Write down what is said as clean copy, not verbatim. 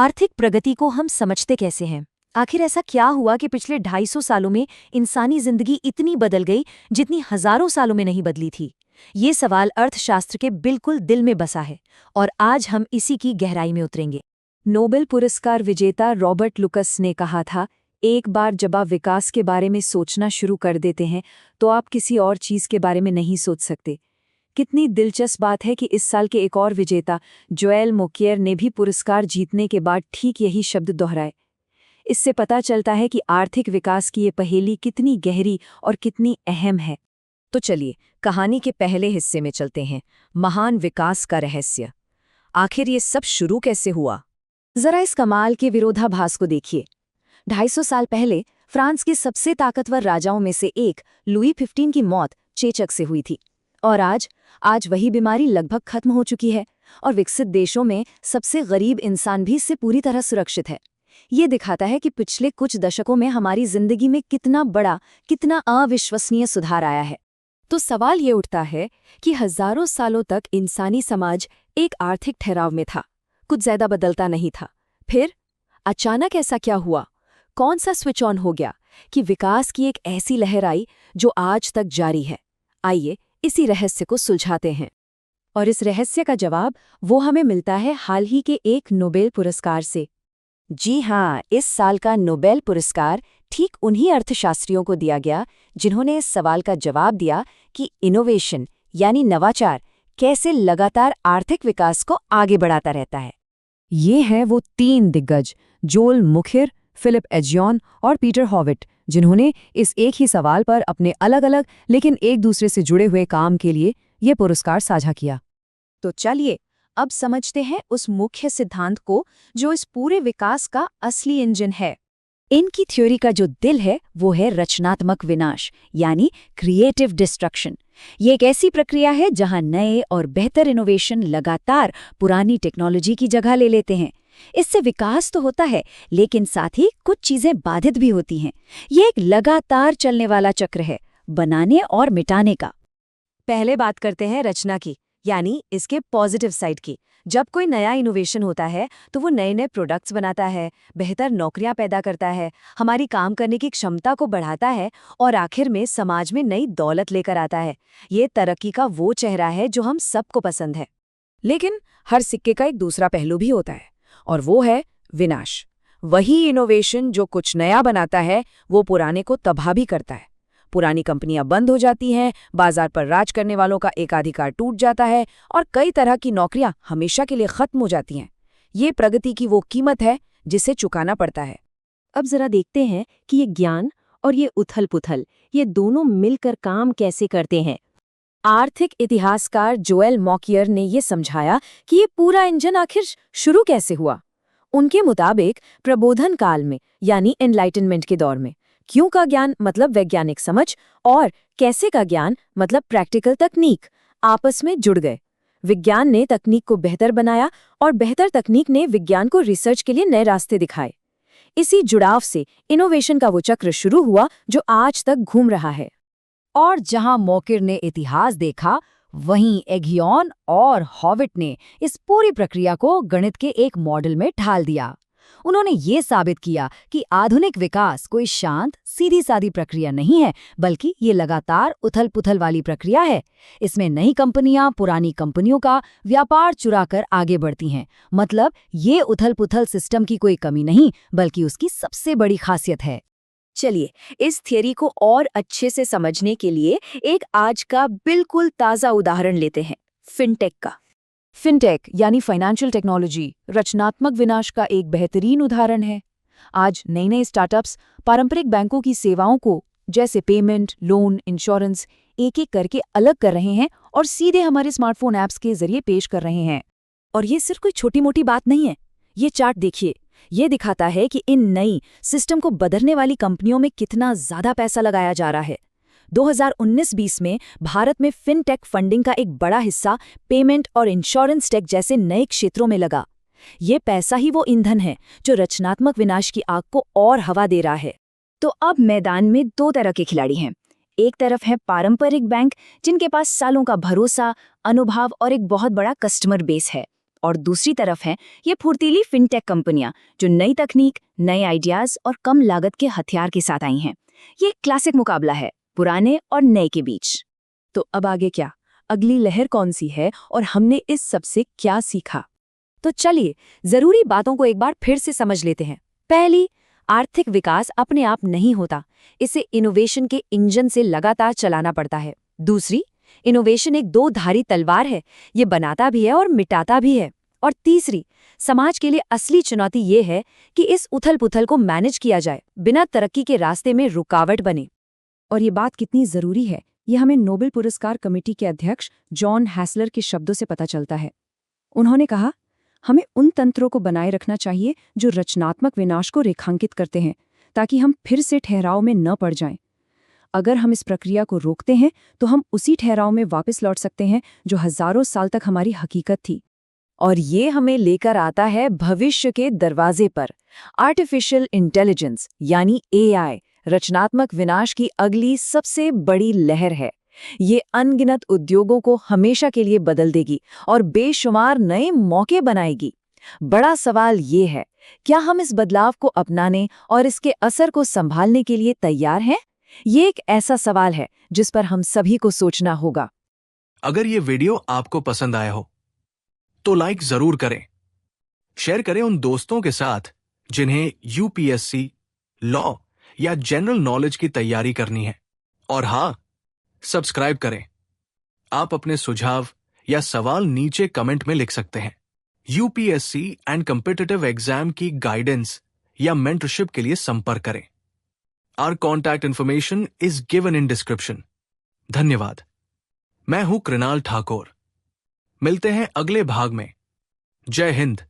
आर्थिक प्रगति को हम समझते कैसे हैं? आखिर ऐसा क्या हुआ कि पिछले 250 सालों में इंसानी जिंदगी इतनी बदल गई जितनी हजारों सालों में नहीं बदली थी? ये सवाल अर्थशास्त्र के बिल्कुल दिल में बसा है और आज हम इसी की गहराई में उतरेंगे। नोबेल पुरस्कार विजेता रॉबर्ट लुकस ने कहा था, एक बार जब आप विकास के बारे में सोचना शुरू कर देते हैं तो आप किसी और चीज के बारे में नहीं सोच सकते। कितनी दिलचस्प बात है कि इस साल के एक और विजेता जोएल मोकियर ने भी पुरस्कार जीतने के बाद ठीक यही शब्द दोहराए। इससे पता चलता है कि आर्थिक विकास की ये पहेली कितनी गहरी और कितनी अहम है। तो चलिए कहानी के पहले हिस्से में चलते हैं, महान विकास का रहस्य। आखिर ये सब शुरू कैसे हुआ? जरा इस कमाल के विरोधाभास को देखिए। 250 साल पहले फ्रांस के सबसे ताकतवर राजाओं में से एक लुई 15 की मौत चेचक से हुई थी। और आज वही बीमारी लगभग खत्म हो चुकी है और विकसित देशों में सबसे गरीब इंसान भी इससे पूरी तरह सुरक्षित है। ये दिखाता है कि पिछले कुछ दशकों में हमारी जिंदगी में कितना बड़ा, कितना अविश्वसनीय सुधार आया है। तो सवाल ये उठता है कि हजारों सालों तक इंसानी समाज एक आर्थिक ठहराव में था, कुछ ज्यादा बदलता नहीं था। फिर अचानक ऐसा क्या हुआ? कौन सा स्विच ऑन हो गया कि विकास की एक ऐसी लहर आई जो आज तक जारी है? आइए इसी रहस्य को सुलझाते हैं। और इस रहस्य का जवाब वो हमें मिलता है हाल ही के एक नोबेल पुरस्कार से। जी हाँ, इस साल का नोबेल पुरस्कार ठीक उन्हीं अर्थशास्त्रियों को दिया गया जिन्होंने इस सवाल का जवाब दिया कि इनोवेशन यानी नवाचार कैसे लगातार आर्थिक विकास को आगे बढ़ाता रहता है। ये हैं वो 3 दिग्गज, जोएल मोकियर, फिलिप एजियन और पीटर हॉविट, जिन्होंने इस एक ही सवाल पर अपने अलग-अलग लेकिन एक दूसरे से जुड़े हुए काम के लिए ये पुरस्कार साझा किया। तो चलिए अब समझते हैं उस मुख्य सिद्धांत को जो इस पूरे विकास का असली इंजन है। इनकी थ्योरी का जो दिल है वो है रचनात्मक विनाश यानी क्रिएटिव डिस्ट्रक्शन। ये एक ऐसी प्रक्रिया है जहां नए और बेहतर इनोवेशन लगातार पुरानी टेक्नोलॉजी की जगह ले लेते हैं। इससे विकास तो होता है लेकिन साथ ही कुछ चीजें बाधित भी होती हैं। ये एक लगातार चलने वाला चक्र है, बनाने और मिटाने का। पहले बात करते हैं रचना की, यानी इसके पॉजिटिव साइड की। जब कोई नया इनोवेशन होता है तो वो नए नए प्रोडक्ट्स बनाता है, बेहतर नौकरियां पैदा करता है, हमारी काम करने की क्षमता को बढ़ाता है और आखिर में समाज में नई दौलत लेकर आता है। ये तरक्की का वो चेहरा है जो हम सबको पसंद है। लेकिन हर सिक्के का एक दूसरा पहलू भी होता है और वो है विनाश। वही इनोवेशन जो कुछ नया बनाता है वो पुराने को तबाह भी करता है। पुरानी कंपनियां बंद हो जाती हैं, बाजार पर राज करने वालों का एकाधिकार टूट जाता है और कई तरह की नौकरियां हमेशा के लिए खत्म हो जाती हैं। ये प्रगति की वो कीमत है जिसे चुकाना पड़ता है। अब जरा देखते हैं कि ये ज्ञान और ये उथल-पुथल, ये दोनों मिलकर काम कैसे करते हैं। आर्थिक इतिहासकार जोएल मोकियर ने ये समझाया कि ये पूरा इंजन आखिर शुरू कैसे हुआ। उनके मुताबिक प्रबोधन काल में यानी एनलाइटनमेंट के दौर में क्यों का ज्ञान मतलब वैज्ञानिक समझ और कैसे का ज्ञान मतलब प्रैक्टिकल तकनीक आपस में जुड़ गए। विज्ञान ने तकनीक को बेहतर बनाया और बेहतर तकनीक ने विज्ञान को रिसर्च के लिए नए रास्ते दिखाए। इसी जुड़ाव से इनोवेशन का वो चक्र शुरू हुआ जो आज तक घूम रहा है। और जहां मोकियर ने इतिहास देखा, वहीं एजियन और हॉविट ने इस पूरी प्रक्रिया को गणित के एक मॉडल में ढाल दिया। उन्होंने ये साबित किया कि आधुनिक विकास कोई शांत, सीधी-सादी प्रक्रिया नहीं है, बल्कि ये लगातार उथल-पुथल वाली प्रक्रिया है। इसमें नई कंपनियां पुरानी कंपनियों का व्यापार चुराकर आगे बढ़ती हैं। मतलब ये उथल-पुथल सिस्टम की कोई कमी नहीं, बल्कि उसकी सबसे बड़ी खासियत है। चलिए इस थियरी को और अच्छे से समझने के लिए एक आज का बिल्कुल ताज़ा उदाहरण लेते हैं, फिनटेक का। फिनटेक यानी फाइनेंशियल टेक्नोलॉजी रचनात्मक विनाश का एक बेहतरीन उदाहरण है। आज नई नई स्टार्टअप्स पारंपरिक बैंकों की सेवाओं को जैसे पेमेंट, लोन, इंश्योरेंस एक-एक करके अलग कर रहे हैं और सीधे हमारे स्मार्टफोन ऐप्स के जरिए पेश कर रहे हैं। और ये सिर्फ कोई छोटी-मोटी बात नहीं है। ये चार्ट देखिए, ये दिखाता है कि इन नई सिस्टम को बदलने वाली कंपनियों में कितना ज्यादा पैसा लगाया जा रहा है। 2019-20 में भारत में फिनटेक फंडिंग का एक बड़ा हिस्सा पेमेंट और इंश्योरेंस टेक जैसे नए क्षेत्रों में लगा। ये पैसा ही वो ईंधन है जो रचनात्मक विनाश की आग को और हवा दे रहा है। तो अब मैदान में 2 तरह के खिलाड़ी हैं। एक तरफ है पारंपरिक बैंक जिनके पास सालों का भरोसा, अनुभव और एक बहुत बड़ा कस्टमर बेस है। और दूसरी तरफ हैं ये फुर्तीली फिनटेक कंपनियां जो नई तकनीक, नए आइडियाज और कम लागत के हथियार के साथ आई हैं। ये एक क्लासिक मुकाबला है पुराने और नए के बीच। तो अब आगे क्या? अगली लहर कौन सी है और हमने इस सब से क्या सीखा? तो चलिए जरूरी बातों को एक बार फिर से समझ लेते हैं। पहली, आर्थिक विकास अपने आप नहीं होता, इसे इनोवेशन के इंजन से लगातार चलाना पड़ता है। दूसरी, इनोवेशन एक दो धारी तलवार है, ये बनाता भी है और मिटाता भी है। और तीसरी, समाज के लिए असली चुनौती ये है कि इस उथल-पुथल को मैनेज किया जाए, बिना तरक्की के रास्ते में रुकावट बने। और ये बात कितनी जरूरी है, ये हमें नोबेल पुरस्कार कमेटी के अध्यक्ष जॉन हैसलर के शब्दों से पता चलता है। उन्होंने कहा, हमें उन तंत्रों को बनाए रखना चाहिए जो रचनात्मक विनाश को रेखांकित करते हैं, ताकि हम फिर से ठहराव में न पड़ जाएं। अगर हम इस प्रक्रिया को रोकते हैं तो हम उसी ठहराव में वापस लौट सकते हैं जो हजारों साल तक हमारी हकीकत थी। और ये हमें लेकर आता है भविष्य के दरवाजे पर। आर्टिफिशियल इंटेलिजेंस यानी एआई रचनात्मक विनाश की अगली सबसे बड़ी लहर है। ये अनगिनत उद्योगों को हमेशा के लिए बदल देगी और बेशुमार नए मौके बनाएगी। बड़ा सवाल ये है, क्या हम इस बदलाव को अपनाने और इसके असर को संभालने के लिए तैयार हैं? ये एक ऐसा सवाल है जिस पर हम सभी को सोचना होगा। अगर ये वीडियो आपको पसंद आया हो तो लाइक जरूर करें, शेयर करें उन दोस्तों के साथ जिन्हें यूपीएससी, लॉ या जनरल नॉलेज की तैयारी करनी है। और हाँ, सब्सक्राइब करें। आप अपने सुझाव या सवाल नीचे कमेंट में लिख सकते हैं। यूपीएससी एंड कॉम्पिटिटिव एग्जाम की गाइडेंस या मेंटरशिप के लिए संपर्क करें। Our contact information is given in description. धन्यवाद। मैं हूं कृणाल ठाकुर। मिलते हैं अगले भाग में। जय हिंद।